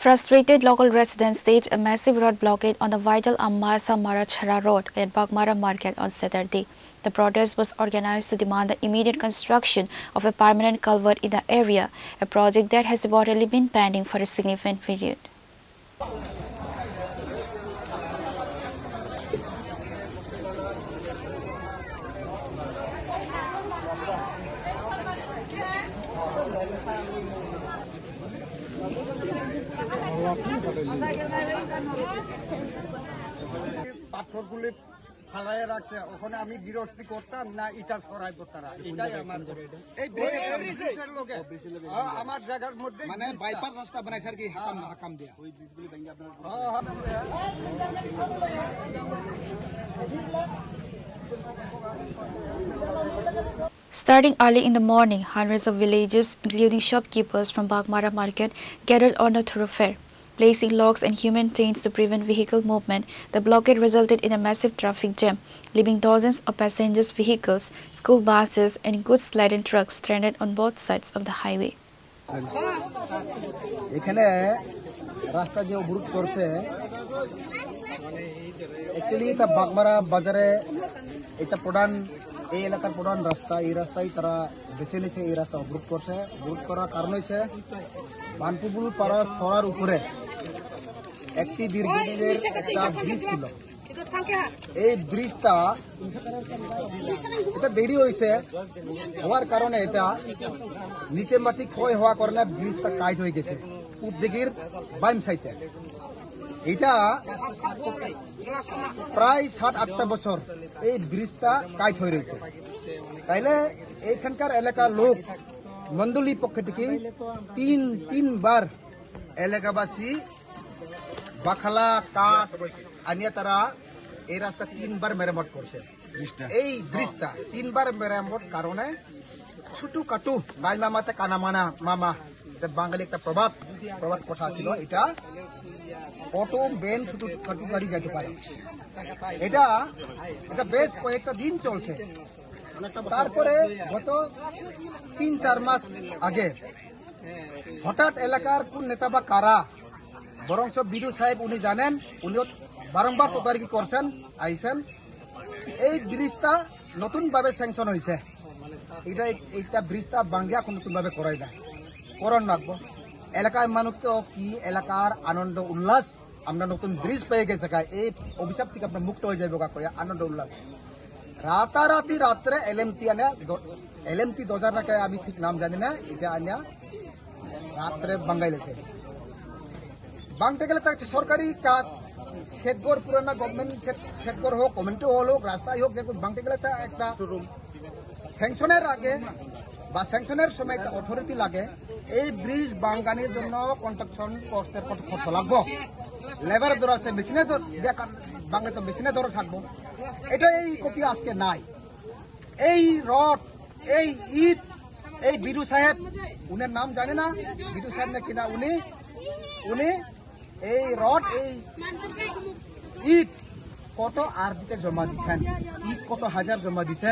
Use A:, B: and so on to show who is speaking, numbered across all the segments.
A: Frustrated local residents staged a massive road blockade on the vital Amasa Marachara Road at Bagmara Market on Saturday. The protest was organized to demand the immediate construction of a permanent culvert in the area, a project that has reportedly been pending for a significant period.
B: পাথরগুলি ফালায় রাখছে ওখানে আমি বিরক্তি করতাম না এটা সরাইব তারা এটাই আমার এই ব্রিজের লোকে আমার জায়গার মধ্যে
C: মানে বাইপাস রাস্তা বানাইছে আর কি হাকাম দিয়া ওই ব্রিজগুলি ভেঙে আপনার
A: Starting early in the morning, hundreds of villagers, including shopkeepers from Bagmara Market, gathered on the thoroughfare. Placing locks and human chains to prevent vehicle movement, the blockade resulted in a massive traffic jam, leaving thousands of passengers' vehicles, school buses and goods-laden trucks stranded on both sides of the highway.
C: এখানে রাস্তা যে অবরোধ করছে actually এটা বাগমারা বাজারে এটা প্রধান এই এলাকার প্রধান রাস্তা এই রাস্তায় তারা বেছে নিয়েছে এই রাস্তা অবরোধ করছে অবরোধ করার কারণ হচ্ছে বানপুবুল পাড়া সরার উপরে একটি দীর্ঘদিনের একটা ব্রিজ ছিল এই ব্রিজটা এটা দেরি হয়েছে হওয়ার কারণে এটা নিচে মাটি ক্ষয় হওয়ার কারণে ব্রিজটা কাইট হয়ে গেছে উদ্দিকের বাইম সাইডে এটা প্রায় 7-8টা বছর এই ব্রিজটা কাইট হয়ে রয়েছে তাইলে এইখানকার এলাকার লোক মন্ডলী পক্ষ থেকে তিনবার এলাকাবাসী বাখালা কাঠ আনিয়ে তারা এই রাস্তা 3বার মেরামত করছে এই ব্রিজটা 3বার মেরামত কারণে ছোটু কাটু গাই মামাতে কানা মানা মামা এটা বাঙালি একটা প্রবাদ কথা ছিল এটা অটো বেন ছোটু কাটু গাড়ি যেতে পারে এটা বেশ কয়েকটা দিন চলছে তারপরে গত 3-4 মাস আগে হঠাৎ এলাকার কোন নেতা বা কারা বরংস বিডু সাহেব উনি জানেন উনি বারংবার তদারকি করছেন আইছেন এই ব্রিজটা নতুনভাবে স্যাংশন হয়েছে এইটা ব্রিজটা বাঙ্গিয়া নতুনভাবে করাই দেয় করণ রাখবো এলাকার মানুষ তো কি এলাকার আনন্দ উল্লাস আমরা নতুন ব্রিজ পেয়ে গেছে এই অভিশাপ থেকে আপনার মুক্ত হয়ে যাবে আনন্দ উল্লাস রাতারাতি রাত্রে এলএমটি 2000 টাকায় আমি ঠিক নাম জানি না এটা আনিয়া রাত্রে বাঙ্গাইলেছে বাংতে গেলে তার সরকারি কাজ শেখগড় পুরানা গভর্নমেন্ট শেখগড় হোক কমিউনিটি হল হোক রাস্তায় হোক বাংতে গেলে একটা স্যাংশনের আগে বা স্যাংশনের সময় একটা অথরিটি লাগে এই ব্রিজ বাঙ্গানির জন্য কনস্ট্রাকশন কস্টের কত খরচ লাগবো লেবার ধর আছে মেশিনে বাংলা তো মেশিনে ধরে থাকবো এটা এই কপি আজকে নাই এই রড এই ইট এই বিডু সাহেব উনার নাম জানে না বিডু সাহেব না কিনা উনি এই রড এই ইট কত আরবিতে জমা দিছেন ইট কত হাজার জমা দিছে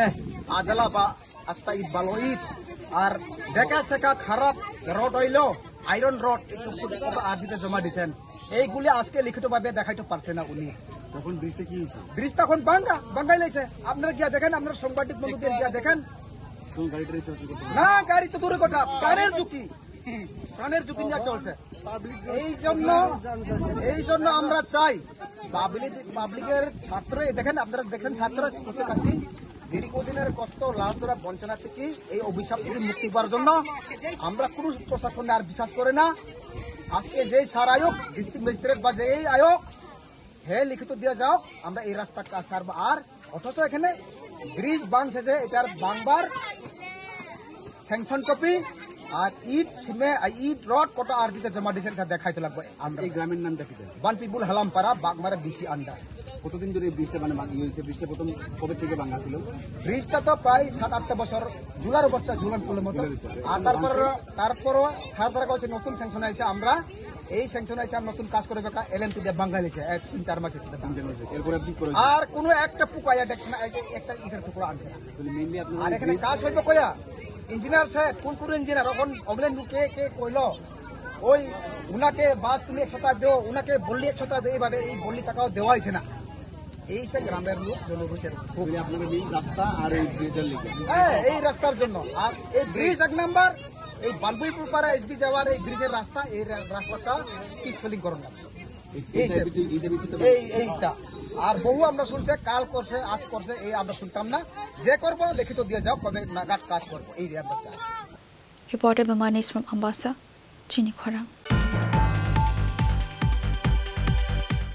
C: আদালা বা আস্তা ইট ভালো ইট আর দেখা শেখা খারাপ রড হইল আয়রন রড কত আরবিতে জমা দিছেন এইগুলি আজকে লিখিতভাবে দেখাইতে পারছে না উনি
B: তখন ব্রিজটা কি হয়েছে
C: ব্রিজটা এখন বাঙ্গাই লাইছে আপনারা গিয়া দেখেন আপনারা সাংবাদিক বন্ধুদের গিয়া দেখেন না গাড়ি তো দূরে কথা প্রাণের ঝুঁকি নিয়ে চলছে এই জন্য আমরা চাই পাবলিকের ছাত্র দেখেন আপনারা দেখেন ছাত্র কাছে দীর্ঘদিনের কষ্ট লালচরা বঞ্চনা থেকে এই অভিশাপ থেকে মুক্তি পাওয়ার জন্য আমরা কোন প্রশাসনে আর বিশ্বাস করে না আজকে যে সার আয়োগ ডিস্ট্রিক্ট ম্যাজিস্ট্রেট বা যে আয়োগ হে লিখিত দিয়ে যাও আমরা এই রাস্তা কাজ সারব আর অথচ এখানে ব্রিজ বাংছে যে এটার বাংবার স্যাংশন কপি আর ইট রড কত আর দিতে জমা দিয়েছে দেখাইতে লাগবে আমরা
B: এই গ্রামের নামটা কি
C: বানপিপুল হালামপাড়া বাগমারা ডিসি আন্ডার
B: কতদিন ধরে এই ব্রিজটা মানে হয়েছে ব্রিজটা প্রথম কবে থেকে ভাঙা ছিল
C: ব্রিজটা তো প্রায় 7-8টা বছর ঝুলার অবস্থা ঝুলান পুলের মতো আর তারপরও সারা কাছে নতুন স্যাংশন আছে আমরা এই স্যাংশন আছে আর নতুন কাজ করে বেকা এলএমটি দিয়ে বাঙ্গাইলেছে 3-4 মাসের
B: এরপরে কি করে
C: আর কোনো একটা পুকাইয়া দেখছে না একটা ইটের টুকরো আনছে আর এখানে কাজ হইবে কয়া ইঞ্জিনিয়ার সাহেব কোন ইঞ্জিনিয়ার এখন অমলেন কে কইল ওই উনাকে বাস তুমি 100 টাকা দেও, উনাকে বললি 100 টাকা দেও, এইভাবে এই বললি টাকাও দেওয়া হয়েছে না। এই সে গ্রামের লোক জনগোষ্ঠীর খুব
D: আপনাদের এই রাস্তা আর এই ব্রিজের লিগে
C: হ্যাঁ, এই রাস্তার জন্য। আর এই ব্রিজ 1 নাম্বার, এই বালবুইপুর পাড়া এসবি যাওয়ার এই ব্রিজের রাস্তা, এই রাস্তাটা পিসফিলিং করুন না। এইটা আর বহু আমরা শুনছে, কাল করছে, আজ করছে, এই আমরা শুনতাম না। যে করবো লিখিত দিয়ে যাও, কবে নাগাদ কাজ করবো, এই আমরা চাই।
A: Reported by Manis from Ambassa, Chini Khorang.